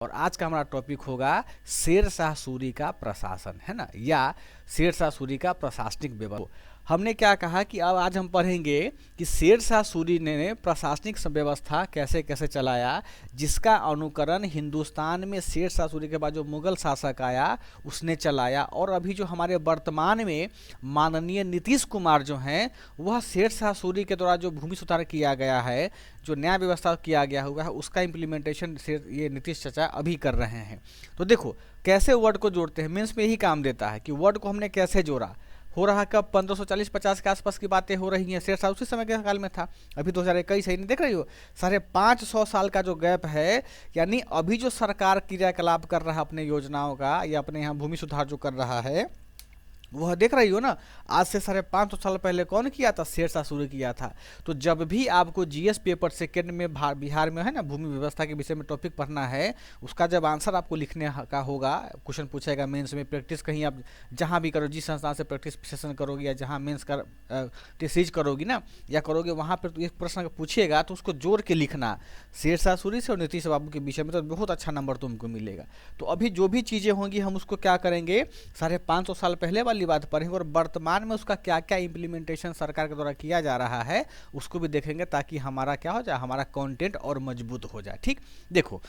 और आज का हमारा टॉपिक होगा शेर शाह सूरी का प्रशासन, है ना, या शेर शाह सूरी का प्रशासनिक व्यवस्था। हमने क्या कहा कि अब आज हम पढ़ेंगे कि शेर शाह सूरी ने प्रशासनिक व्यवस्था कैसे कैसे चलाया, जिसका अनुकरण हिंदुस्तान में शेर शाह सूरी के बाद जो मुगल शासक आया उसने चलाया। और अभी जो हमारे वर्तमान में माननीय नीतीश कुमार जो हैं, वह शेर शाह सूरी के द्वारा जो भूमि सुधार किया गया है, जो न्याय व्यवस्था किया गया हुआ है, उसका इम्प्लीमेंटेशन ये नीतीश चाचा अभी कर रहे हैं। तो देखो कैसे वर्ड को जोड़ते हैं, मेंस में यही काम देता है कि वर्ड को हमने कैसे जोड़ा। हो रहा कब 1540-50 के आसपास की बातें हो रही हैं, शेर शाह उसी समय के काल में था। अभी 2021 सही नहीं देख रही हो, 550 साल का जो गैप है, यानी अभी जो सरकार क्रियाकलाप कर रहा है अपने योजनाओं का या अपने यहाँ भूमि सुधार जो कर रहा है, वह देख रही हो ना। आज से 550 साल पहले कौन किया था? शेर शाह सूरी किया था। तो जब भी आपको जीएस पेपर सेकेंड में बिहार में है ना भूमि व्यवस्था के विषय में टॉपिक पढ़ना है, उसका जब आंसर आपको लिखने का होगा, क्वेश्चन पूछेगा मेंस में, प्रैक्टिस कहीं आप जहाँ भी करो, जिस संस्थान से प्रैक्टिस सेशन करोगे या जहाँ मेंस का टेस्ट करोगी ना या करोगे, वहाँ पर तो एक प्रश्न पूछिएगा तो उसको जोड़ के लिखना शेर शाह सूरी से और नीतीश बाबू के विषय में, तो बहुत अच्छा नंबर तुमको मिलेगा। तो अभी जो भी चीज़ें होंगी हम उसको क्या करेंगे, 550 साल पहले वाली बात पढ़ेंगे और वर्तमान में उसका क्या क्या इंप्लीमेंटेशन सरकार के द्वारा किया जा रहा है उसको भी देखेंगे, ताकि हमारा क्या हो जाए, हमारा कंटेंट और मजबूत हो जाए। ठीक, देखो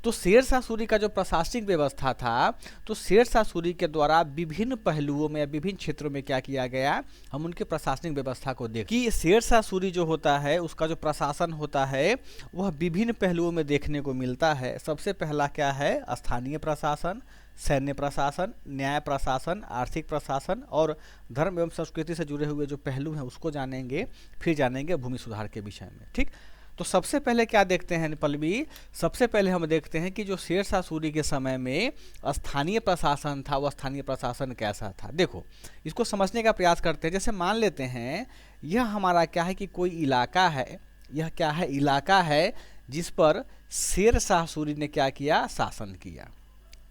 तो शेर शाह सूरी का जो प्रशासनिक व्यवस्था था, तो शेर शाह सूरी के द्वारा विभिन्न पहलुओं में, विभिन्न क्षेत्रों में क्या किया गया, हम उनके प्रशासनिक व्यवस्था को देखें कि शेर शाह सूरी जो होता है उसका जो प्रशासन होता है वह विभिन्न पहलुओं में देखने को मिलता है। सबसे पहला क्या है, स्थानीय प्रशासन, सैन्य प्रशासन, न्याय प्रशासन, आर्थिक प्रशासन और धर्म एवं संस्कृति से जुड़े हुए जो पहलू हैं उसको जानेंगे। फिर जानेंगे भूमि सुधार के विषय में। ठीक, तो सबसे पहले क्या देखते हैं पल्लवी, सबसे पहले हम देखते हैं कि जो शेर शाह सूरी के समय में स्थानीय प्रशासन था, वह स्थानीय प्रशासन कैसा था। देखो इसको समझने का प्रयास करते हैं। जैसे मान लेते हैं यह हमारा क्या है कि कोई इलाका है, यह क्या है, इलाका है जिस पर शेर शाह सूरी ने क्या किया, शासन किया।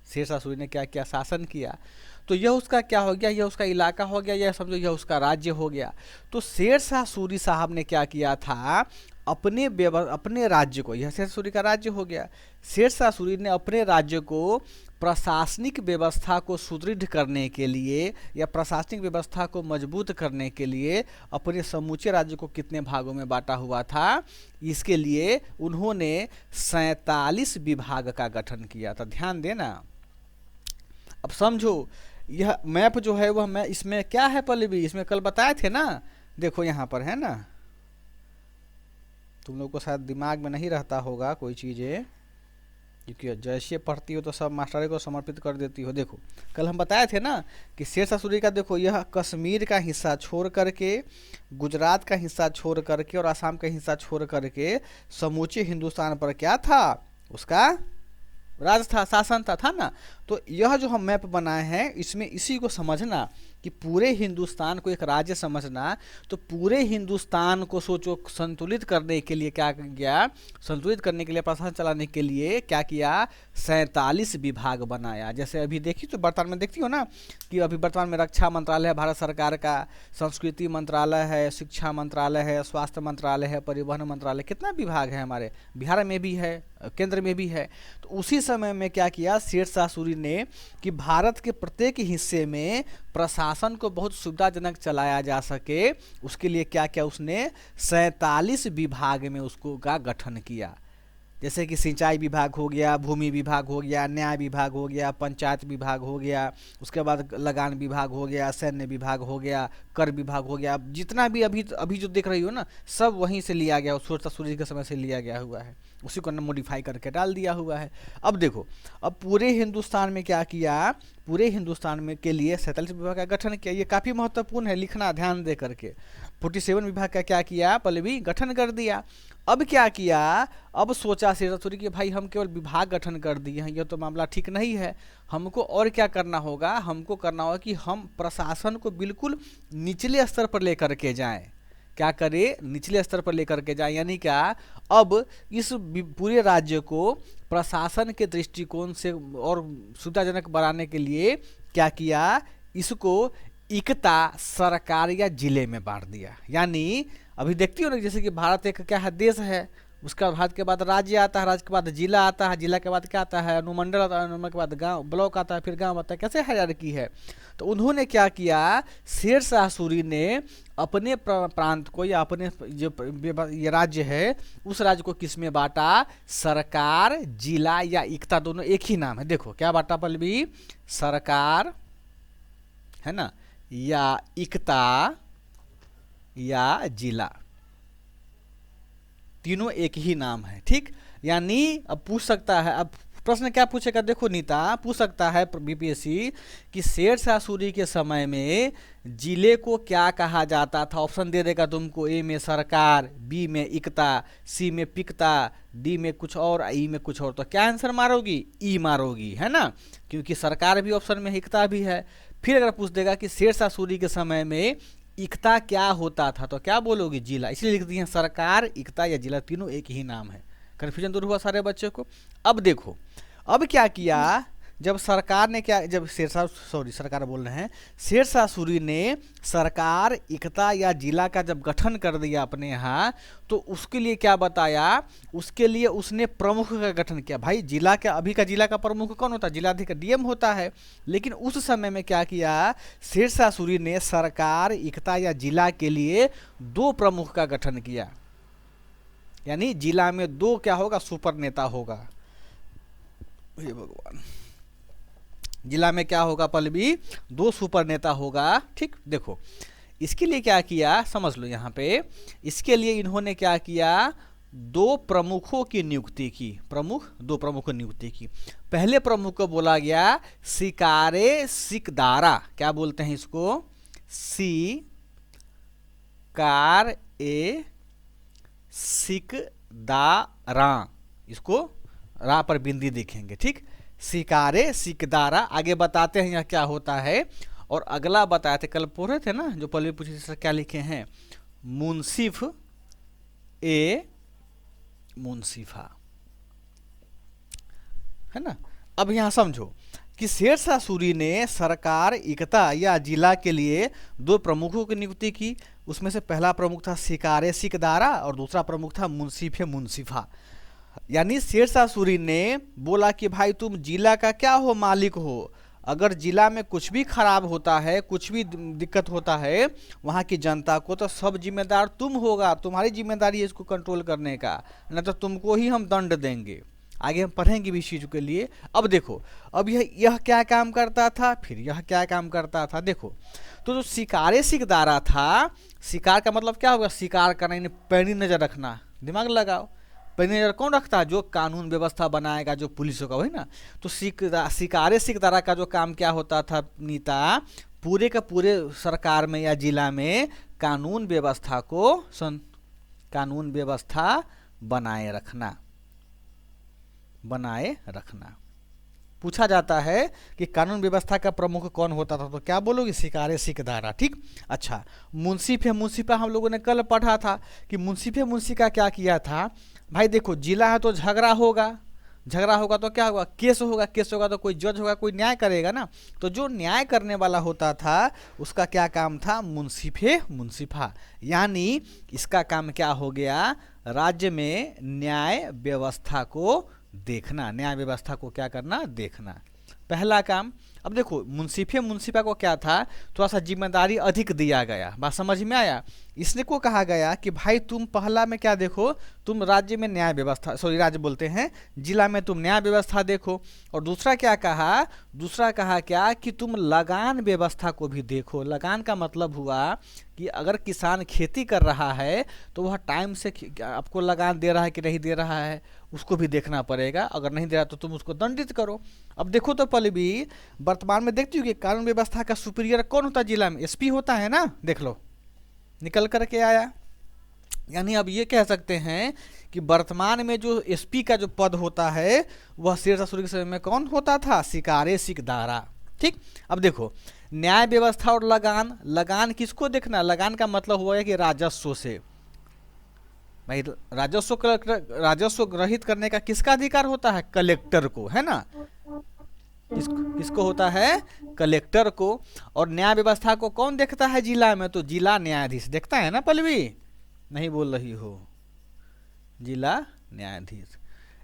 शेर शाह सूरी ने क्या किया, शासन किया। तो यह उसका क्या हो गया, यह उसका इलाका हो गया, या समझो यह उसका राज्य हो गया। तो शेर शाह सूरी साहब ने क्या किया था, अपने राज्य को, यह शेर शाह सूरी का राज्य हो गया, शेर शाह सूरी ने अपने राज्य को प्रशासनिक व्यवस्था को सुदृढ़ करने के लिए या प्रशासनिक व्यवस्था को मजबूत करने के लिए अपने समूचे राज्य को कितने भागों में बांटा हुआ था, इसके लिए उन्होंने 47 विभाग का गठन किया था। ध्यान देना, अब समझो यह मैप जो है वह मैं इसमें क्या है पल्लवी, इसमें कल बताए थे ना, देखो यहाँ पर है ना, तुम लोग को शायद दिमाग में नहीं रहता होगा कोई चीज़ें, क्योंकि जैसे पढ़ती हो तो सब मास्टरों को समर्पित कर देती हो। देखो कल हम बताए थे ना कि शेर शाह सूरी का, देखो यह कश्मीर का हिस्सा छोड़ करके, गुजरात का हिस्सा छोड़ करके और असम का हिस्सा छोड़ करके समूचे हिंदुस्तान पर क्या था, उसका राज था, शासन था ना। तो यह जो हम मैप बनाए हैं इसमें इसी को समझना कि पूरे हिंदुस्तान को एक राज्य समझना। तो पूरे हिंदुस्तान को सोचो संतुलित करने के लिए क्या किया, संतुलित करने के लिए, प्रशासन चलाने के लिए क्या किया, 47 विभाग बनाया। जैसे अभी देखी तो वर्तमान में देखती हो ना कि अभी वर्तमान में रक्षा मंत्रालय है भारत सरकार का, संस्कृति मंत्रालय है, शिक्षा मंत्रालय है, स्वास्थ्य मंत्रालय है, परिवहन मंत्रालय, कितना विभाग है हमारे बिहार में भी है, केंद्र में भी है। तो उसी समय में क्या किया शेर शाह सूरी ने कि भारत के प्रत्येक हिस्से में प्रशासन को बहुत सुविधाजनक चलाया जा सके, उसके लिए क्या किया, उसने 47 विभाग में उसको का गठन किया। जैसे कि सिंचाई विभाग हो गया, भूमि विभाग हो गया, न्याय विभाग हो गया, पंचायत विभाग हो गया, उसके बाद लगान विभाग हो गया, सैन्य विभाग हो गया, कर विभाग हो गया। जितना भी अभी जो देख रही हो ना, सब वहीं से लिया गया, शेर शाह सूरी के समय से लिया गया हुआ है, उसी को मॉडिफाई करके डाल दिया हुआ है। अब देखो, अब पूरे हिंदुस्तान में क्या किया, पूरे हिंदुस्तान में के लिए 47 विभाग का गठन किया। ये काफ़ी महत्वपूर्ण है, लिखना ध्यान दे करके। 47 विभाग का क्या किया, पल्लवी, गठन कर दिया। अब क्या किया, अब सोचा शेर शाह सूरी कि भाई हम केवल विभाग गठन कर दिए हैं, यह तो मामला ठीक नहीं है, हमको और क्या करना होगा, हमको करना होगा कि हम प्रशासन को बिल्कुल निचले स्तर पर लेकर के जाएं। क्या करे, निचले स्तर पर लेकर के जाए, यानी क्या, अब इस पूरे राज्य को प्रशासन के दृष्टिकोण से और सुविधाजनक बनाने के लिए क्या किया, इसको इकता सरकार या जिले में बांट दिया। यानी अभी देखती हो ना, जैसे कि भारत एक क्या है, देश है, उसका भाग के बाद राज्य आता है, राज्य के बाद जिला आता है, जिला के बाद क्या आता है, अनुमंडल आता है, अनुमंडल के बाद गांव, ब्लॉक आता है, फिर गांव आता है। कैसे हायरार्की है। तो उन्होंने क्या किया, शेरशाह सूरी ने अपने प्रांत को या अपने जो ये राज्य है उस राज्य को किस में बांटा, सरकार, जिला या इक्ता, दोनों एक ही नाम है। देखो क्या बांटा पल्लवी, सरकार है ना, या इक्ता या जिला, तीनों एक ही नाम है। ठीक, यानी अब पूछ सकता है, अब प्रश्न क्या पूछेगा, देखो नीता पूछ सकता है बीपीएससी कि शेरशाह सूरी के समय में जिले को क्या कहा जाता था। ऑप्शन दे देगा तुमको, ए में सरकार, बी में इक्ता, सी में पिक्ता, डी में कुछ और, ई में कुछ और। तो क्या आंसर मारोगी, ई मारोगी, है ना, क्योंकि सरकार भी ऑप्शन में, इक्ता भी है। फिर अगर पूछ देगा कि शेरशाह सूरी के समय में इक्ता क्या होता था, तो क्या बोलोगी, जिला। इसलिए लिख दिए सरकार, इक्ता या जिला, तीनों एक ही नाम है। कन्फ्यूजन दूर हुआ सारे बच्चों को। अब देखो, अब क्या किया, जब सरकार ने क्या, जब सरकार बोल रहे हैं, शेरशाह सूरी ने सरकार, इक्ता या जिला का जब गठन कर दिया अपने यहाँ, तो उसके लिए क्या बताया, उसके लिए उसने प्रमुख का गठन किया। भाई जिला का, अभी का जिला का प्रमुख कौन होता है, जिलाधिकारी, डीएम होता है। लेकिन उस समय में क्या किया, शेरशाह सूरी ने सरकार, इक्ता या जिला के लिए 2 प्रमुख का गठन किया। यानी जिला में 2 क्या होगा, सुपर नेता होगा। हे भगवान, जिला में क्या होगा पल्लवी, 2 सुपर नेता होगा। ठीक, देखो इसके लिए क्या किया, समझ लो यहाँ पे, इसके लिए इन्होंने क्या किया, 2 प्रमुखों की नियुक्ति की। 2 प्रमुख की नियुक्ति की। पहले प्रमुख को बोला गया सिकारे सिकदारा, क्या बोलते हैं इसको, सिकार ए सिकदारा, इसको रा पर बिंदी देखेंगे। ठीक, सिकारे सिकदारा, आगे बताते हैं यह क्या होता है। और अगला बताए थे, कल पढ़ रहे थे ना, जो पहले पूछे थे क्या लिखे हैं, मुंसिफ ए मुंसिफा, है ना। अब यहां समझो कि शेरशाह सूरी ने सरकार, इक्ता या जिला के लिए 2 प्रमुखों की नियुक्ति की। उसमें से पहला प्रमुख था सिकारे सिकदारा और दूसरा प्रमुख था मुंसिफ मुंसिफा। यानी शेरशाह सूरी ने बोला कि भाई तुम जिला का क्या हो, मालिक हो। अगर जिला में कुछ भी खराब होता है, कुछ भी दिक्कत होता है वहाँ की जनता को, तो सब जिम्मेदार तुम होगा, तुम्हारी जिम्मेदारी है इसको कंट्रोल करने का, नहीं तो तुमको ही हम दंड देंगे। आगे हम पढ़ेंगे भी इस चीज़ के लिए। अब देखो, अब यह क्या काम करता था, फिर यह क्या काम करता था। देखो तो जो शिकारे सिकदारा था, शिकार का मतलब क्या होगा, शिकार करना, पैनी नज़र रखना, दिमाग लगाओ। पैनी नज़र कौन रखता है, जो कानून व्यवस्था बनाएगा, जो पुलिस होगा, वही ना। तो शिकारे सिकदारा का जो काम क्या होता था नीता, पूरे का पूरे सरकार में या जिला में कानून व्यवस्था बनाए रखना। पूछा जाता है कि कानून व्यवस्था का प्रमुख कौन होता था, तो क्या बोलोगे, शिकारे सिकदारा। ठीक, अच्छा, मुंसिफ मुंसिफा हम लोगों ने कल पढ़ा था कि मुंसिफ मुंसिफा क्या किया था। भाई देखो, जिला है तो झगड़ा होगा तो क्या होगा, केस होगा तो कोई जज होगा, कोई न्याय करेगा ना। तो जो न्याय करने वाला होता था उसका क्या काम था, मुंसिफा। यानी इसका काम क्या हो गया, राज्य में न्याय व्यवस्था को देखना, न्याय व्यवस्था को क्या करना, देखना, पहला काम। अब देखो मुंसिफा को क्या था, थोड़ा सा जिम्मेदारी अधिक दिया गया। बात समझ में आया। इसने को कहा गया कि भाई तुम पहला में क्या देखो, तुम राज्य में न्याय व्यवस्था, राज्य बोलते हैं, जिला में तुम न्याय व्यवस्था देखो। और दूसरा कहा क्या कि तुम लगान व्यवस्था को भी देखो। लगान का मतलब हुआ कि अगर किसान खेती कर रहा है तो वह टाइम से आपको लगान दे रहा है कि नहीं दे रहा है, उसको भी देखना पड़ेगा। अगर नहीं दे रहा तो तुम उसको दंडित करो। अब देखो तो पल्लवी, वर्तमान में देखती हो कि कानून व्यवस्था का सुपीरियर कौन होता है जिला में, एसपी होता है ना, देख लो निकल करके आया। यानी अब ये कह सकते हैं कि वर्तमान में जो एसपी का जो पद होता है वह शेरशाह सूरी के समय में कौन होता था, शिकारे सिकदारा। ठीक, अब देखो न्याय व्यवस्था और लगान किसको देखना, लगान का मतलब हुआ है कि राजस्व से। भाई राजस्व ग्रहित करने का किसका अधिकार होता है, कलेक्टर को, है ना। किसको होता है, कलेक्टर को। और न्याय व्यवस्था को कौन देखता है जिला में, तो जिला न्यायाधीश देखता है ना। पल्लवी नहीं बोल रही हो, जिला न्यायाधीश।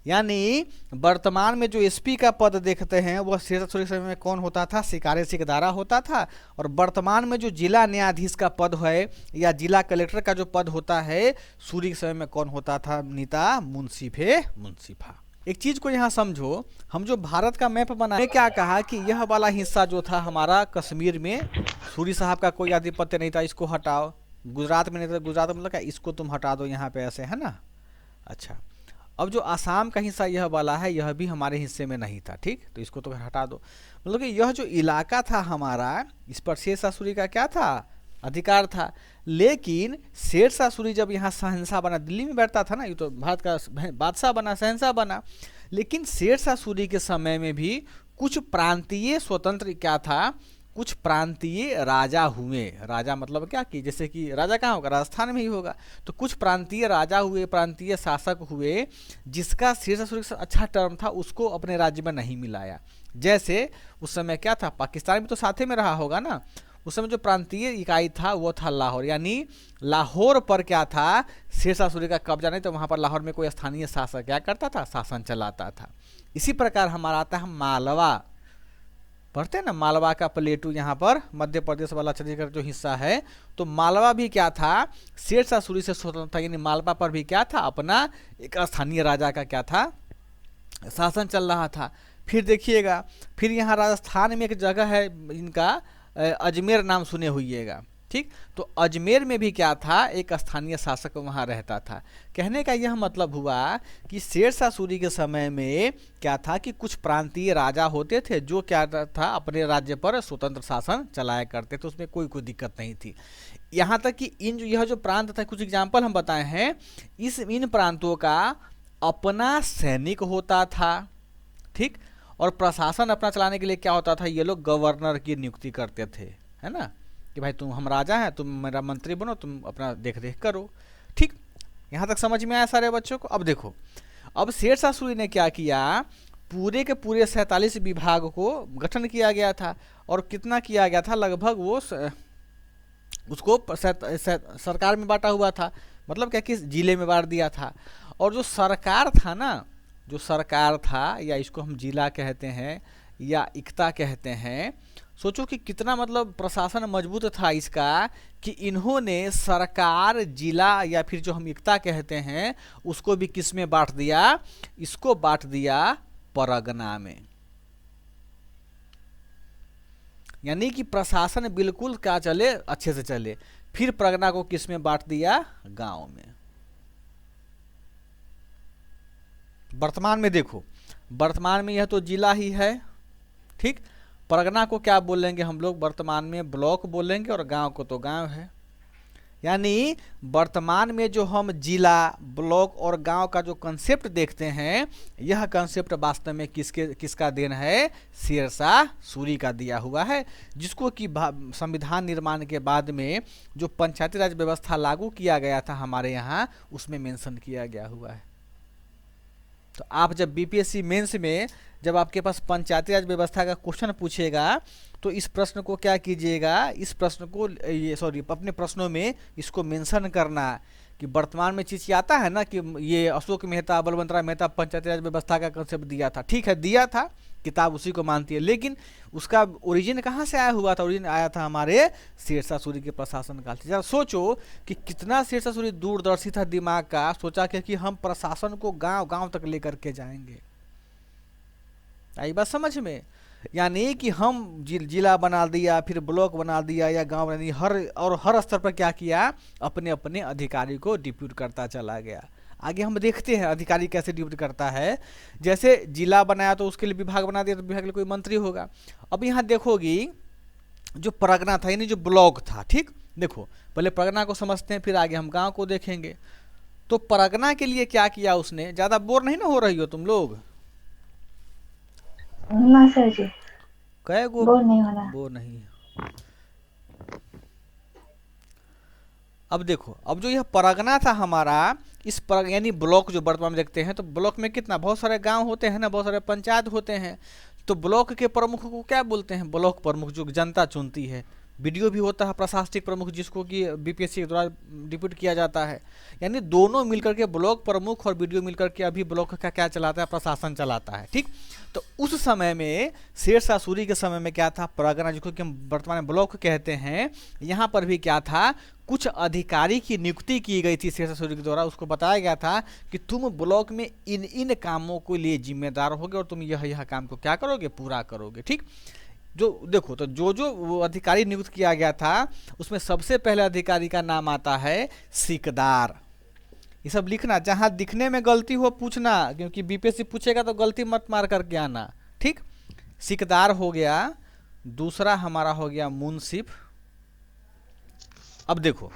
यानी वर्तमान में जो एसपी का पद देखते हैं वह शीर्षक सूरी के समय में कौन होता था, सिकारे सिकदारा होता था। और वर्तमान में जो जिला न्यायाधीश का पद है या जिला कलेक्टर का जो पद होता है सूरी के समय में कौन होता था, नीता मुंसिफा। एक चीज को यहाँ समझो, हम जो भारत का मैप बनाए क्या कहा कि यह वाला हिस्सा जो था हमारा कश्मीर में सूरी साहब का कोई आधिपत्य नहीं था, इसको हटाओ। गुजरात में नहीं था, गुजरात में लगा इसको तुम हटा दो यहाँ पे, ऐसे है ना। अच्छा, अब जो आसाम का हिस्सा यह वाला है यह भी हमारे हिस्से में नहीं था, ठीक, तो इसको तो हटा दो। मतलब कि यह जो इलाका था हमारा, इस पर शेरशाह सूरी का क्या था, अधिकार था। लेकिन शेरशाह सूरी जब यहाँ शहंशाह बना, दिल्ली में बैठता था ना, ये तो भारत का बादशाह बना, शहंशाह बना। लेकिन शेरशाह सूरी के समय में भी कुछ प्रांतीय स्वतंत्र क्या था, कुछ प्रांतीय राजा हुए। राजा मतलब क्या कि जैसे कि राजा कहाँ होगा, राजस्थान में ही होगा। तो कुछ प्रांतीय राजा हुए, प्रांतीय शासक हुए, जिसका शेरशाह सूरी का अच्छा टर्म था उसको अपने राज्य में नहीं मिलाया। जैसे उस समय क्या था, पाकिस्तान भी तो साथे में रहा होगा ना, उस समय जो प्रांतीय इकाई था वो था लाहौर। यानी लाहौर पर क्या था, शेरशाह सूरी का कब्जा नहीं, तो वहाँ पर लाहौर में कोई स्थानीय शासक क्या करता था, शासन चलाता था। इसी प्रकार हमारा आता है मालवा, पढ़ते हैं ना, मालवा का प्लेटू यहाँ पर मध्य प्रदेश वाला छत्तीसगढ़ जो हिस्सा है, तो मालवा भी क्या था, शेरशाह सूरी से स्वतंत्र था। यानी मालवा पर भी क्या था, अपना एक स्थानीय राजा का क्या था, शासन चल रहा था। फिर देखिएगा, फिर यहाँ राजस्थान में एक जगह है इनका, अजमेर नाम सुने हुइएगा, ठीक। तो अजमेर में भी क्या था, एक स्थानीय शासक वहाँ रहता था। कहने का यह मतलब हुआ कि शेरशाह सूरी के समय में क्या था कि कुछ प्रांतीय राजा होते थे जो क्या था, अपने राज्य पर स्वतंत्र शासन चलाया करते थे, उसमें कोई दिक्कत नहीं थी। यहाँ तक कि यह जो प्रांत था, कुछ एग्जाम्पल हम बताए हैं, इन प्रांतों का अपना सैनिक होता था, ठीक। और प्रशासन अपना चलाने के लिए क्या होता था, ये लोग गवर्नर की नियुक्ति करते थे, है ना, कि भाई तुम हम राजा हैं, तुम मेरा मंत्री बनो, तुम अपना देख रेख करो, ठीक। यहाँ तक समझ में आया सारे बच्चों को। अब देखो, अब शेरशाह सूरी ने क्या किया, पूरे के पूरे 47 विभाग को गठन किया गया था। और कितना किया गया था, लगभग वो उसको सरकार में बांटा हुआ था, मतलब क्या, किस जिले में बांट दिया था। और जो सरकार था ना, जो सरकार था, या इसको हम जिला कहते हैं या इक्ता कहते हैं, सोचो कि कितना मतलब प्रशासन मजबूत था इसका, कि इन्होंने सरकार, जिला या फिर जो हम इक्ता कहते हैं उसको भी किस में बांट दिया, इसको बांट दिया परगना में। यानी कि प्रशासन बिल्कुल क्या चले, अच्छे से चले। फिर परगना को किस में बांट दिया, गांव में। वर्तमान में देखो, वर्तमान में यह तो जिला ही है, ठीक। परगना को क्या बोलेंगे हम लोग, वर्तमान में ब्लॉक बोलेंगे, और गांव को तो गांव है। यानी वर्तमान में जो हम जिला, ब्लॉक और गांव का जो कंसेप्ट देखते हैं, यह कंसेप्ट वास्तव में किसका देन है, शेरशाह सूरी का दिया हुआ है, जिसको कि संविधान निर्माण के बाद में जो पंचायती राज व्यवस्था लागू किया गया था हमारे यहाँ, उसमें मेंशन किया गया हुआ है। तो आप जब बीपीएससी मेंस में जब आपके पास पंचायती राज व्यवस्था का क्वेश्चन पूछेगा, तो इस प्रश्न को क्या कीजिएगा, इस प्रश्न को अपने प्रश्नों में इसको मेंशन करना, कि वर्तमान में चीज़ आता है ना कि ये अशोक मेहता, बलवंतराय मेहता पंचायती राज व्यवस्था का कंसेप्ट दिया था, ठीक है, दिया था, किताब उसी को मानती है, लेकिन उसका ओरिजिन कहाँ से आया हुआ था, ओरिजिन आया था हमारे शेरशाह सूरी के प्रशासन काल से। जरा सोचो कि कितना शेरशाह सूरी दूरदर्शी था दिमाग का, सोचा कि हम प्रशासन को गांव गांव तक लेकर के जाएंगे। आई बात समझ में। यानी कि हम जिला बना दिया, फिर ब्लॉक बना दिया या गांव बना दिया, हर स्तर पर क्या किया, अपने अपने अधिकारी को डिप्यूट करता चला गया। आगे हम देखते हैं अधिकारी कैसे डिप्यूट करता है। जैसे जिला बनाया तो उसके लिए विभाग बना दिया, तो विभाग के लिए कोई मंत्री होगा। अब यहाँ देखोगी जो परगना था, यानी जो ब्लॉक था, ठीक, देखो पहले परगना को समझते हैं, फिर आगे हम गाँव को देखेंगे। तो परगना के लिए क्या किया उसने, ज़्यादा बोर नहीं ना हो रही हो तुम लोग, ना सर जी, कई गो बोर नहीं होना। बोर नहीं। अब देखो, अब जो यह परगना था हमारा, इस यानी ब्लॉक जो वर्तमान में देखते हैं, तो ब्लॉक में कितना, बहुत सारे गांव होते हैं ना, बहुत सारे पंचायत होते हैं। तो ब्लॉक के प्रमुख को क्या बोलते हैं, ब्लॉक प्रमुख, जो जनता चुनती है। बीडीओ भी होता है प्रशासनिक प्रमुख, जिसको कि बीपीएससी के द्वारा डिप्यूट किया जाता है। यानी दोनों मिलकर के, ब्लॉक प्रमुख और बीडीओ मिलकर के अभी ब्लॉक का क्या चलाता है, प्रशासन चलाता है। ठीक, तो उस समय में शेरशाह सूरी के समय में क्या था, परगना जिसको कि हम वर्तमान में ब्लॉक कहते हैं, यहाँ पर भी क्या था, कुछ अधिकारी की नियुक्ति की गई थी शेरशाह सूरी के द्वारा। उसको बताया गया था कि तुम ब्लॉक में इन इन कामों के लिए जिम्मेदार होगे और तुम यह काम को क्या करोगे, पूरा करोगे। ठीक, जो देखो तो जो वो अधिकारी नियुक्त किया गया था उसमें सबसे पहले अधिकारी का नाम आता है सिकदार। ये सब लिखना, जहाँ दिखने में गलती हो पूछना, क्योंकि बीपीएससी पूछेगा तो गलती मत मार करके आना। ठीक, सिकदार हो गया। दूसरा हमारा हो गया मुंसिफ। अब देखो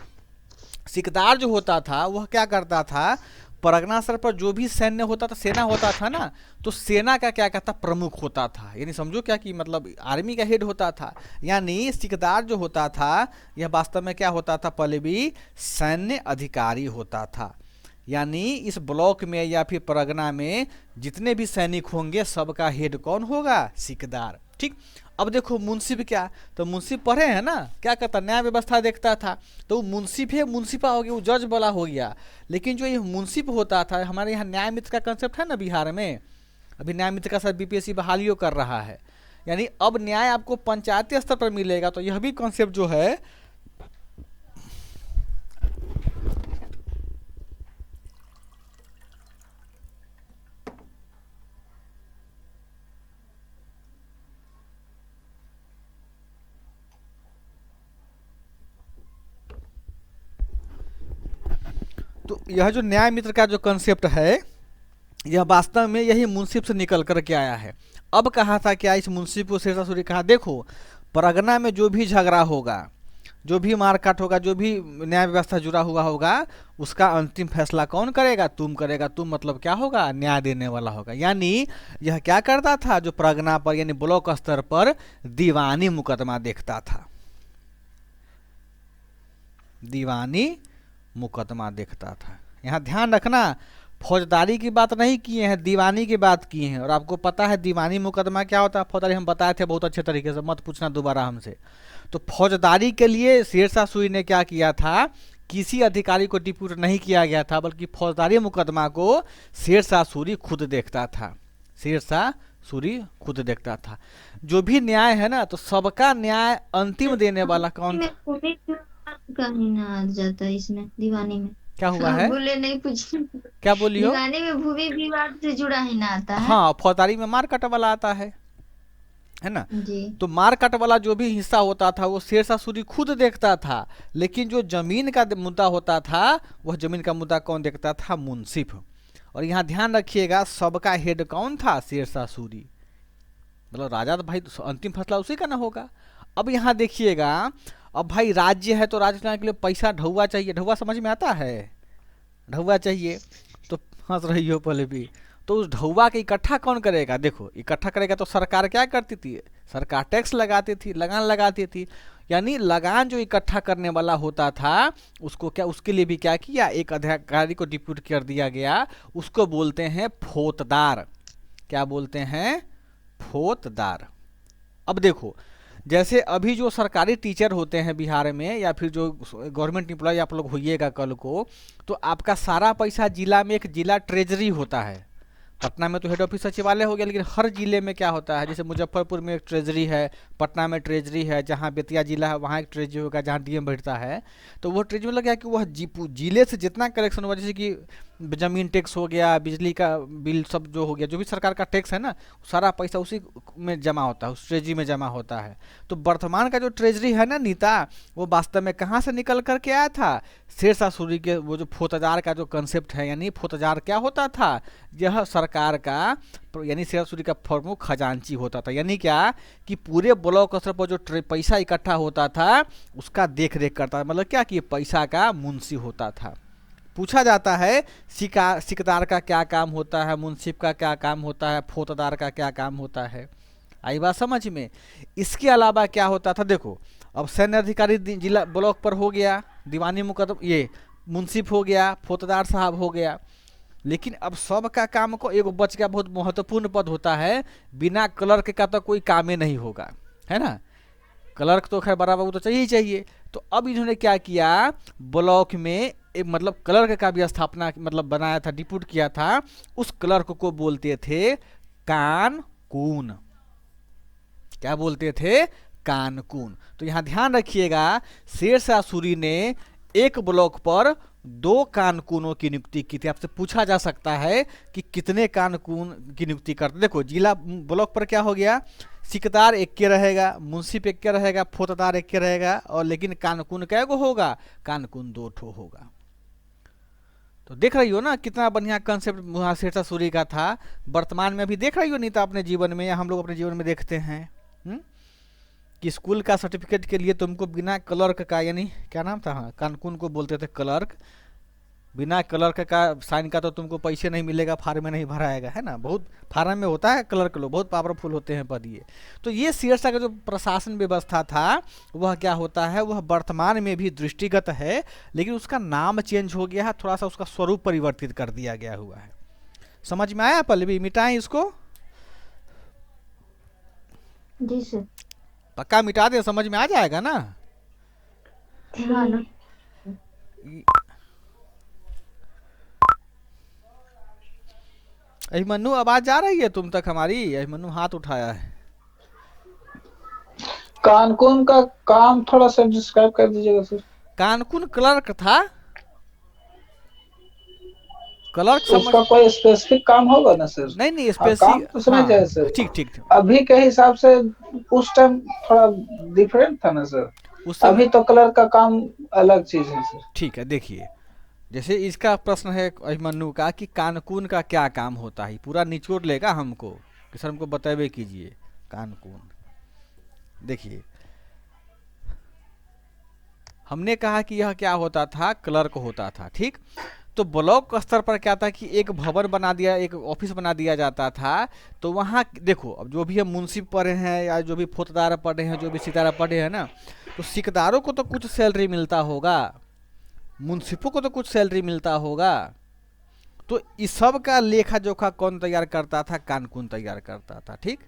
सिकदार जो होता था वह क्या करता था, परगना स्तर पर जो भी सैन्य होता था, सेना होता था ना, तो सेना का क्या कहता, प्रमुख होता था। यानी समझो क्या कि मतलब आर्मी का हेड होता था। यानी सिकदार जो होता था यह वास्तव में क्या होता था, पहले भी सैन्य अधिकारी होता था। यानी इस ब्लॉक में या फिर परगना में जितने भी सैनिक होंगे सबका हेड कौन होगा, सिकदार। ठीक, अब देखो मुंसिफ क्या, तो मुंसिफ पढ़े हैं ना, क्या करता, न्याय व्यवस्था देखता था, तो वो मुंसिफ है, मुंसिफा हो गया, वो जज वाला हो गया। लेकिन जो ये मुंसिफ होता था, हमारे यहाँ न्याय मित्र का कंसेप्ट है ना बिहार में, अभी न्याय मित्र का साथ बीपीएससी बहालियों कर रहा है। यानी अब न्याय आपको पंचायती स्तर पर मिलेगा, तो यह भी कॉन्सेप्ट जो है तो यह जो न्याय मित्र का जो कंसेप्ट है यह वास्तव में यही मुंसिफ से निकल कर के आया है। अब कहा था क्या, इस मुंसिफ को शेरशाह सूरी कहा, देखो परगना में जो भी झगड़ा होगा, जो भी मारकाट होगा, जो भी न्याय व्यवस्था जुड़ा हुआ होगा, उसका अंतिम फैसला कौन करेगा, तुम करेगा। तुम मतलब क्या होगा, न्याय देने वाला होगा। यानी यह क्या करता था, जो परगना पर यानी ब्लॉक स्तर पर दीवानी मुकदमा देखता था, दीवानी मुकदमा देखता था। यहाँ ध्यान रखना, फौजदारी की बात नहीं किए हैं, दीवानी की बात किए हैं। और आपको पता है दीवानी मुकदमा क्या होता है, फौजदारी हम बताए थे बहुत अच्छे तरीके से, मत पूछना दोबारा हमसे। तो फौजदारी के लिए शेरशाह सूरी ने क्या किया था, किसी अधिकारी को डिप्यूट नहीं किया गया था, बल्कि फौजदारी मुकदमा को शेरशाह सूरी खुद देखता था, शेरशाह सूरी खुद देखता था। जो भी न्याय है ना, तो सबका न्याय अंतिम देने वाला कौन, कहीं ना आ जाता है इसमें, दीवानी में। क्या हुआ हाँ, है, बोले नहीं कुछ। क्या बोली हो। दीवानी में भूमि विवाद से जुड़ा ही ना आता है। हाँ, फौजदारी में मारकाट वाला आता है ना। जी। तो मारकाट वाला जो भी हिस्सा होता था वो शेरशाह सूरी खुद देखता था। लेकिन जो जमीन का मुद्दा होता था, वह जमीन का मुद्दा कौन देखता था, मुंसिफ। और यहाँ ध्यान रखिएगा, सबका हेड कौन था, शेरशाह सूरी। मतलब राजा तो भाई अंतिम फैसला उसी का ना होगा। अब यहाँ देखिएगा, अब भाई राज्य है तो राज्य चलाने के लिए पैसा, ढौआ चाहिए। ढौआ समझ में आता है, ढौआ चाहिए। तो हंस रही हो पहले भी, तो उस ढौआ के इकट्ठा कौन करेगा, देखो इकट्ठा करेगा तो सरकार क्या करती थी, सरकार टैक्स लगाती थी, लगान लगाती थी। यानी लगान जो इकट्ठा करने वाला होता था, उसको क्या, उसके लिए भी क्या किया, एक अधिकारी को डिप्यूट कर दिया गया, उसको बोलते हैं फौजदार। क्या बोलते हैं, फौजदार। अब देखो, जैसे अभी जो सरकारी टीचर होते हैं बिहार में, या फिर जो गवर्नमेंट एम्प्लॉय आप लोग होइएगा कल को, तो आपका सारा पैसा जिला में एक जिला ट्रेजरी होता है। पटना में तो हेड ऑफिस सचिवालय हो गया, लेकिन हर जिले में क्या होता है, जैसे मुजफ्फरपुर में एक ट्रेजरी है, पटना में ट्रेजरी है, जहाँ बेतिया जिला है वहाँ एक ट्रेजरी होगा, जहाँ डीएम बैठता है। तो वो ट्रेजरी मतलब क्या कि वह जिले से जितना कलेक्शन हुआ, जैसे कि जमीन टैक्स हो गया, बिजली का बिल सब जो हो गया, जो भी सरकार का टैक्स है ना, सारा पैसा उसी में जमा होता है, उस ट्रेजरी में जमा होता है। तो वर्तमान का जो ट्रेजरी है ना नेता, वो वास्तव में कहाँ से निकल कर के आया था, शेरशाह सूरी के वो जो फौजदार का जो कंसेप्ट है। यानी फौजदार क्या होता था, यह सरकार का यानी शेरशाह सूरी का प्रमुख खजांची होता था। यानी क्या कि पूरे ब्लॉक स्तर पर जो पैसा इकट्ठा होता था उसका देख रेख करता था। मतलब क्या कि पैसा का मुंशी होता था। पूछा जाता है सिकदार का क्या काम होता है, मुंसिफ का क्या काम होता है, फौजदार का क्या काम होता है। आई बात समझ में। इसके अलावा क्या होता था, देखो अब सैन्य अधिकारी जिला ब्लॉक पर हो गया, दीवानी मुकदमा ये मुंसिफ हो गया, फौजदार साहब हो गया। लेकिन अब सब का काम को एगो बच गया, बहुत महत्वपूर्ण पद होता है, बिना क्लर्क का तो कोई काम ही नहीं होगा, है ना। क्लर्क तो खैर बड़ा बाबू तो चाहिए ही चाहिए। तो अब इन्होंने क्या किया, ब्लॉक में एक मतलब क्लर्क का भी स्थापना मतलब बनाया था, डिप्यूट किया था। उस क्लर्क को बोलते थे कानकून। क्या बोलते थे, कानकून। तो यहाँ ध्यान रखिएगा, शेरशाह सूरी ने एक ब्लॉक पर 2 कानकूनों की नियुक्ति की थी। आपसे पूछा जा सकता है कि कितने कानकून की नियुक्ति करते। देखो जिला ब्लॉक पर क्या हो गया, सिकदार एक के रहेगा, मुंसिफ एक के रहेगा, फौजदार एक के रहेगा, और लेकिन कानकून कै गो होगा, कानकून 2 ठो होगा। तो देख रही हो ना कितना बढ़िया कंसेप्ट वहाँ शेरशाह सूरी का था। वर्तमान में भी देख रही हो नीता अपने जीवन में, या हम लोग अपने जीवन में देखते हैं कि स्कूल का सर्टिफिकेट के लिए तुमको बिना क्लर्क का, यानी क्या नाम था, हाँ कानकून को बोलते थे क्लर्क, बिना क्लर्क का साइन का तो तुमको पैसे नहीं मिलेगा, फार्म में नहीं भराएगा, है ना। बहुत फार्म में होता है क्लर्क लोग, बहुत पावरफुल होते हैं पद ये। तो ये शेरशाह का जो प्रशासन व्यवस्था था वह क्या होता है, वह वर्तमान में भी दृष्टिगत है, लेकिन उसका नाम चेंज हो गया है, थोड़ा सा उसका स्वरूप परिवर्तित कर दिया गया हुआ है। समझ में आया पल्लवी, मिटाएं इसको? जी सर। पक्का मिटा दे, समझ में आ जाएगा ना? हाँ ना। अभिमन्यु आवाज आ रही है तुम तक हमारी? अभिमन्यु हाथ उठाया है। कानकून का काम थोड़ा सा डिस्क्राइब कर दीजिएगा सर। कानकून क्लर्क था। क्लर्क समझ, उसका कोई स्पेसिफिक काम होगा ना सर? नहीं नहीं काम स्पेसिफिक, तो समझ जाए सर। ठीक ठीक ठीक। अभी के हिसाब से उस टाइम थोड़ा डिफरेंट था ना सर, उस समय अभी तो कलर का काम अलग चीज है सर। ठीक है, देखिए जैसे इसका प्रश्न है अभिमन्यु का कि कानकून का क्या काम होता है, पूरा निचोड़ लेगा हमको कि सर हमको बतावे कीजिए कानकून। देखिए हमने कहा कि यह क्या होता था, क्लर्क होता था, ठीक। तो ब्लॉक स्तर पर क्या था कि एक भवन बना दिया, एक ऑफिस बना दिया जाता था। तो वहाँ देखो अब जो भी हम मुंसिफ पढ़े हैं या जो भी फौजदार पढ़े हैं, जो भी सितारा पढ़े हैं ना, तो सिकदारों को तो कुछ सैलरी मिलता होगा, मुंसिफों को तो कुछ सैलरी मिलता होगा। तो इस सब का लेखा जोखा कौन तैयार करता था, कानकून तैयार करता था, ठीक।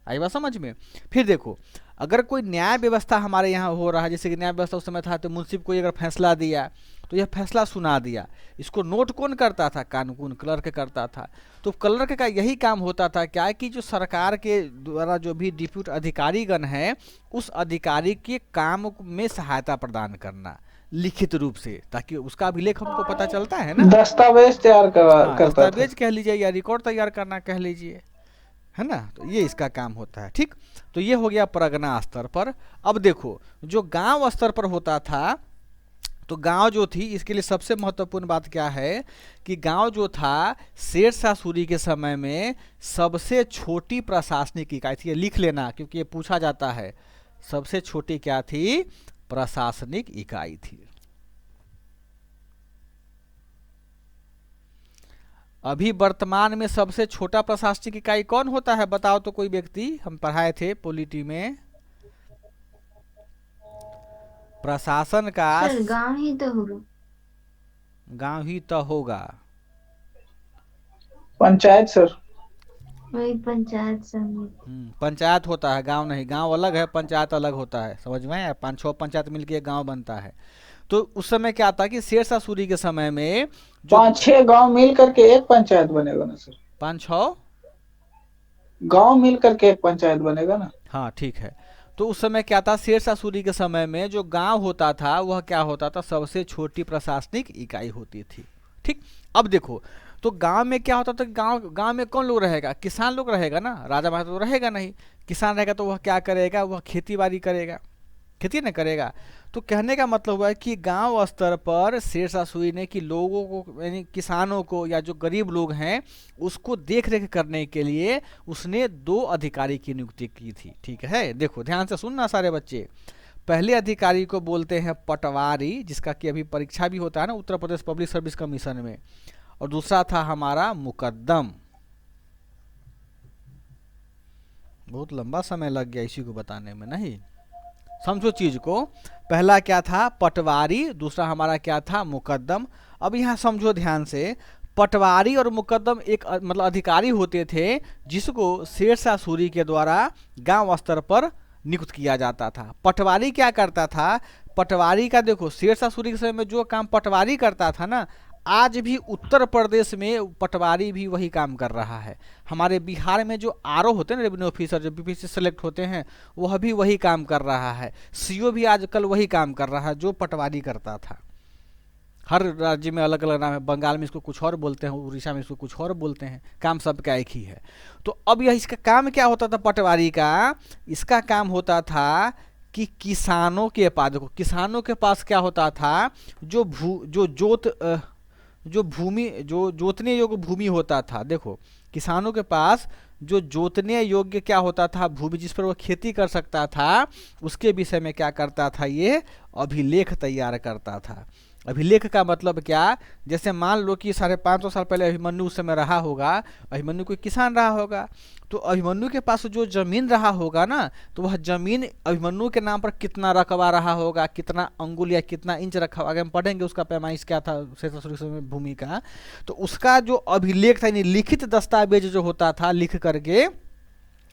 आई बात समझ में। फिर देखो अगर कोई न्याय व्यवस्था हमारे यहाँ हो रहा है, जैसे कि न्याय व्यवस्था उस समय था, तो मुंसिफ कोई अगर फैसला दिया तो यह फैसला सुना दिया, इसको नोट कौन करता था, कानून क्लर्क करता था। तो क्लर्क का यही काम होता था क्या कि जो सरकार के द्वारा जो भी डिप्यूट अधिकारीगण है, उस अधिकारी के काम में सहायता प्रदान करना लिखित रूप से, ताकि उसका अभिलेख हमको पता चलता है ना, दस्तावेज तैयार करता था। दस्तावेज कह लीजिए या रिकॉर्ड तैयार करना कह लीजिए, है ना। तो ये इसका काम होता है, ठीक। तो ये हो गया परगना स्तर पर। अब देखो जो गांव स्तर पर होता था, तो गांव जो थी, इसके लिए सबसे महत्वपूर्ण बात क्या है कि गांव जो था शेरशाह सूरी के समय में सबसे छोटी प्रशासनिक इकाई थी। ये लिख लेना क्योंकि ये पूछा जाता है, सबसे छोटी क्या थी, प्रशासनिक इकाई थी। अभी वर्तमान में सबसे छोटा प्रशासनिक इकाई कौन होता है, बताओ तो कोई व्यक्ति, हम पढ़ाए थे पॉलिटी में। प्रशासन का सर गांव ही तो होगा। गांव ही तो होगा। पंचायत सर। वही पंचायत समिति। पंचायत होता है, गांव नहीं। गांव अलग है, पंचायत अलग होता है, समझ में आया। 5-6 पंचायत मिलकर एक गांव बनता है। तो उस समय क्या था कि शेरशाह सूरी के समय में 5-6 गांव मिल करके एक पंचायत बनेगा ना सर? 5-6 गांव मिल करके एक पंचायत बनेगा ना? हाँ ठीक है। तो उस समय क्या था, शेरशाह सूरी के समय में जो गांव होता था वह क्या होता था, सबसे छोटी प्रशासनिक इकाई होती थी, ठीक। अब देखो तो गांव में क्या होता था, गांव में कौन लोग रहेगा, किसान लोग रहेगा ना, राजा महाराजा तो रहेगा नहीं। किसान रहेगा तो वह क्या करेगा, वह खेती बाड़ी करेगा, खेती न करेगा। तो कहने का मतलब हुआ है कि गांव स्तर पर शेरशाह सूरी ने कि लोगों को, यानी किसानों को या जो गरीब लोग हैं उसको देख रेख करने के लिए उसने 2 अधिकारी की नियुक्ति की थी, ठीक है। देखो ध्यान से सुनना सारे बच्चे। पहले अधिकारी को बोलते हैं पटवारी, जिसका कि अभी परीक्षा भी होता है ना Uttar Pradesh public service commission में। और दूसरा था हमारा मुकद्दम। बहुत लंबा समय लग गया इसी को बताने में, नहीं समझो चीज को। पहला क्या था, पटवारी, दूसरा हमारा क्या था, मुकद्दम। अब यहाँ समझो ध्यान से, पटवारी और मुकद्दम एक मतलब अधिकारी होते थे जिसको शेरशाह सूरी के द्वारा गांव स्तर पर नियुक्त किया जाता था। पटवारी क्या करता था, पटवारी का देखो शेरशाह सूरी के समय में जो काम पटवारी करता था ना, आज भी उत्तर प्रदेश में पटवारी भी वही काम कर रहा है। हमारे बिहार में जो आरओ होते हैं ना, रेवेन्यू ऑफिसर, जो बीपीएससी सेलेक्ट होते हैं, वह भी वही काम कर रहा है। सीओ भी आजकल वही काम कर रहा है जो पटवारी करता था। हर राज्य में अलग अलग नाम है, बंगाल में इसको कुछ और बोलते हैं, उड़ीसा में इसको कुछ और बोलते हैं, काम सबका एक ही है। तो अब यह इसका काम क्या होता था पटवारी का, इसका काम होता था कि किसानों के पास, देखो किसानों के पास क्या होता था, जो भूमि जो जोतने योग्य भूमि होता था, देखो किसानों के पास जो जोतने योग्य क्या होता था, भूमि जिस पर वो खेती कर सकता था, उसके विषय में क्या करता था, ये अभिलेख तैयार करता था। अभिलेख का मतलब क्या, जैसे मान लो कि 550 साल पहले अभिमन्यु उस समय रहा होगा, अभिमन्यु कोई किसान रहा होगा, तो अभिमन्यु के पास जो जमीन रहा होगा ना, तो वह जमीन अभिमन्यु के नाम पर कितना रकबा रहा होगा, कितना अंगुल या कितना इंच रखा होगा, आगे हम पढ़ेंगे उसका पैमाइश क्या था शेरशाह सूरी के समय में भूमि का। तो उसका जो अभिलेख था, यानी लिखित दस्तावेज जो होता था, लिख करके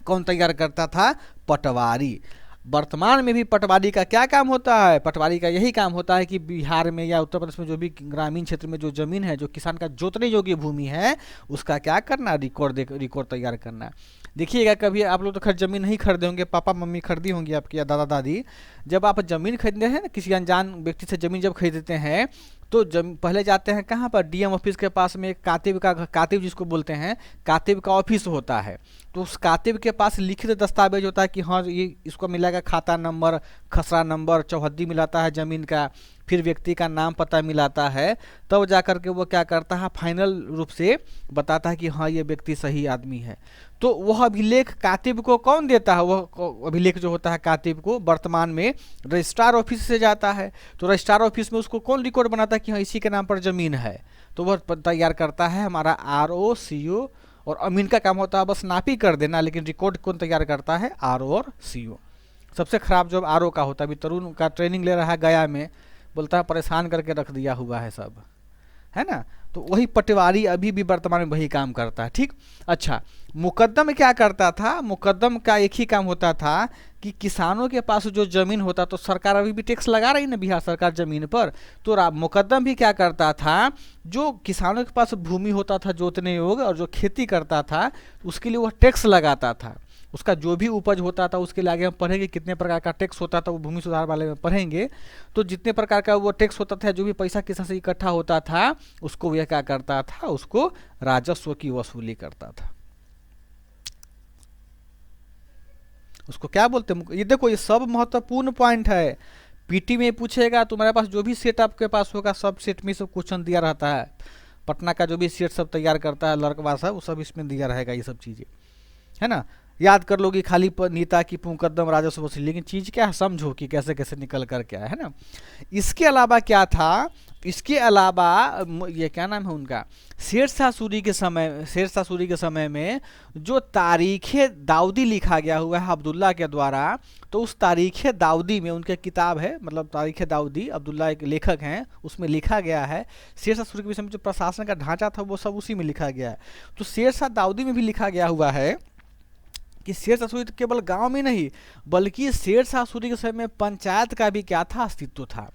कौन तैयार करता था, पटवारी। वर्तमान में भी पटवारी का क्या काम होता है, पटवारी का यही काम होता है कि बिहार में या उत्तर प्रदेश में जो भी ग्रामीण क्षेत्र में जो जमीन है, जो किसान का जोतने योग्य भूमि है, उसका क्या करना, रिकॉर्ड तैयार करना। देखिएगा कभी आप लोग तो खैर जमीन नहीं खरीदे होंगे, पापा मम्मी खरीदी होंगी आपकी या दादा दादी। जब आप जमीन खरीदते हैं ना, किसी अनजान व्यक्ति से जमीन जब खरीदते हैं, तो पहले जाते हैं कहाँ पर, डीएम ऑफिस के पास में कातिब जिसको बोलते हैं, कातिब का ऑफिस होता है। तो उस कातिब के पास लिखित दस्तावेज होता है कि हाँ ये इसको मिलेगा खाता नंबर, खसरा नंबर, चौहद्दी मिलाता है ज़मीन का, फिर व्यक्ति का नाम पता मिलाता है, तब जा कर के वो क्या करता है, फाइनल रूप से बताता है कि हाँ ये व्यक्ति सही आदमी है। तो वह अभिलेख कातिब को कौन देता है, वह अभिलेख जो होता है कातिब को वर्तमान में रजिस्ट्रार ऑफिस से जाता है। तो रजिस्ट्रार ऑफिस में उसको कौन रिकॉर्ड बनाता है कि हाँ इसी के नाम पर ज़मीन है, तो वह तैयार करता है हमारा आरओ, सीओ, और अमीन का काम होता है बस नापी कर देना, लेकिन रिकॉर्ड कौन तैयार करता है, आरओ और सीओ। सबसे खराब जॉब आरओ का होता है। अभी तरुण का ट्रेनिंग ले रहा है गया में, बोलता है परेशान करके रख दिया हुआ है सब, है ना। तो वही पटवारी अभी भी वर्तमान में वही काम करता है, ठीक। अच्छा, मुकद्दम क्या करता था, मुकद्दम का एक ही काम होता था कि किसानों के पास जो जमीन होता, तो सरकार अभी भी टैक्स लगा रही ना बिहार सरकार जमीन पर, तो मुकद्दम भी क्या करता था, जो किसानों के पास भूमि होता था जोतने योग्य और जो खेती करता था, उसके लिए वह टैक्स लगाता था। उसका जो भी उपज होता था उसके लिए आगे हम पढ़ेंगे कितने प्रकार का टैक्स होता था, वो भूमि सुधार वाले में पढ़ेंगे। तो जितने प्रकार का वो टैक्स होता था, जो भी पैसा किसान से इकट्ठा होता था, उसको वह क्या करता था, उसको राजस्व की वसूली करता था। उसको क्या बोलते हैं, ये देखो ये सब महत्वपूर्ण पॉइंट है। पीटी में पूछेगा, तुम्हारे पास जो भी सेट आपके पास होगा, सब सेट में सब क्वेश्चन दिया रहता है। पटना का जो भी सेट सब तैयार करता है लड़कवा सब, वो सब इसमें दिया रहेगा, ये सब चीज़ें, है ना। याद कर लोगी खाली नीता की मुकद्दम राजस्व वसूली, लेकिन चीज़ क्या है समझो कि कैसे कैसे निकल कर क्या है ना। इसके अलावा क्या था, इसके अलावा ये क्या नाम है उनका, शेरशाह सूरी के समय में जो तारीख़ दाऊदी लिखा गया हुआ है अब्दुल्ला के द्वारा, तो उस तारीख़ दाऊदी में उनके किताब है, मतलब तारीख़ दाऊदी, अब्दुल्ला एक लेखक हैं, उसमें लिखा गया है शेरशाह सूरी के विषय में जो प्रशासन का ढांचा था वो सब उसी में लिखा गया है। तो शेरशाह दाऊदी में भी लिखा गया हुआ है कि शेरशाह सूरी केवल गांव में नहीं, बल्कि शेरशाह सूरी के समय में पंचायत का भी क्या था, अस्तित्व था।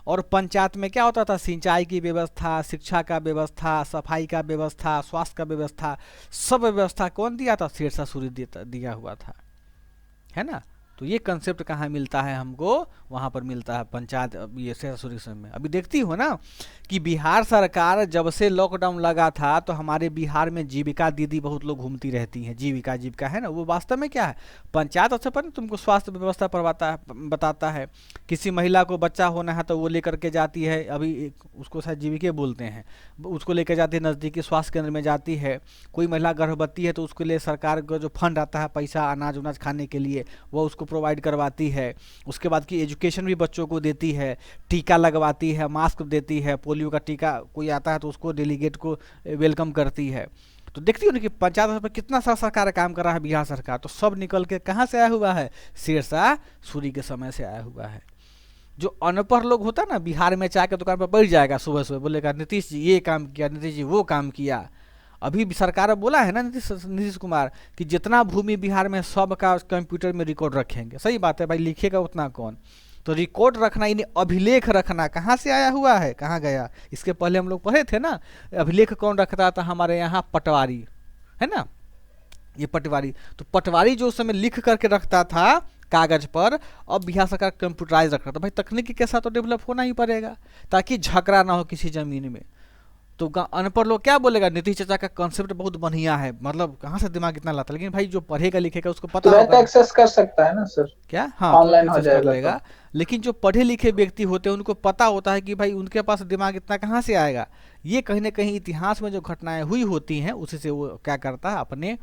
और पंचायत में क्या होता था, सिंचाई की व्यवस्था, शिक्षा का व्यवस्था, सफाई का व्यवस्था, स्वास्थ्य का व्यवस्था, सब व्यवस्था कौन दिया था, शेरशाह सूरी दिया हुआ था, है ना। तो ये कंसेप्ट कहाँ मिलता है हमको, वहाँ पर मिलता है पंचायत, ये शेरशाह सूरी के समय में। अभी देखती हो ना कि बिहार सरकार जब से लॉकडाउन लगा था, तो हमारे बिहार में जीविका दीदी बहुत लोग घूमती रहती हैं, जीविका है ना, वो वास्तव में क्या है, पंचायत स्तर पर तुमको स्वास्थ्य व्यवस्था बताता है। किसी महिला को बच्चा होना है तो वो लेकर के जाती है, अभी उसको शायद जीविका बोलते हैं, उसको लेकर जाती है नज़दीकी स्वास्थ्य केंद्र में जाती है। कोई महिला गर्भवती है तो उसके लिए सरकार का जो फंड आता है, पैसा अनाज उनाज खाने के लिए, वो उसको प्रोवाइड करवाती है। उसके बाद की एजुकेशन भी बच्चों को देती है, टीका लगवाती है, मास्क देती है, पोलियो का टीका कोई आता है तो उसको डेलीगेट को वेलकम करती है। तो देखती हो ना कि पंचायत स्तर पर कितना सारा सरकार काम कर रहा है बिहार सरकार। तो सब निकल के कहाँ से आया हुआ है, शेरशाह सूरी के समय से आया हुआ है। जो अनपढ़ लोग होता है ना, बिहार में चाय के दुकान पर बैठ जाएगा सुबह सुबह, बोलेगा नीतीश जी ये काम किया, नीतीश जी वो काम किया, अभी भी सरकार बोला है ना नीतीश कुमार कि जितना भूमि बिहार में सब का कंप्यूटर में रिकॉर्ड रखेंगे। सही बात है भाई, लिखेगा उतना कौन, तो रिकॉर्ड रखना यानी अभिलेख रखना कहाँ से आया हुआ है, कहाँ गया। इसके पहले हम लोग पढ़े थे ना, अभिलेख कौन रखता था हमारे यहाँ, पटवारी, है ना, ये पटवारी। तो पटवारी जो उस समय लिख करके रखता था कागज पर, अब बिहार सरकार कंप्यूटराइज रख रहा था। भाई तकनीकी के साथ तो डेवलप होना ही पड़ेगा ताकि झगड़ा ना हो किसी जमीन में। तो अनपढ़ लोग क्या बोलेगा, नीतीश चाचा का कॉन्सेप्ट बहुत बढ़िया है, मतलब कहाँ से दिमाग इतना लाता, लेकिन भाई जो पढ़ेगा लिखेगा उसको पता तुरंत होगा एक्सेस कर सकता है ना सर, क्या, हाँ ऑनलाइन हो एक्सेस कर जाएगा लेगा। लेकिन जो पढ़े लिखे व्यक्ति होते हैं उनको पता होता है कि भाई उनके पास दिमाग इतना कहाँ से आएगा। ये कहीं ना कहीं इतिहास में जो घटनाएं हुई होती हैं उसी से वो क्या करता है, अपने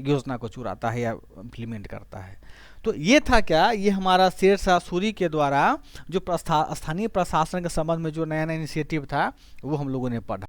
योजना को चुराता है या इम्प्लीमेंट करता है। तो ये था क्या, ये हमारा शेरशाह सूरी के द्वारा जो स्थानीय प्रशासन के संबंध में जो नया नया इनिशिएटिव था वो हम लोगों ने पढ़ा।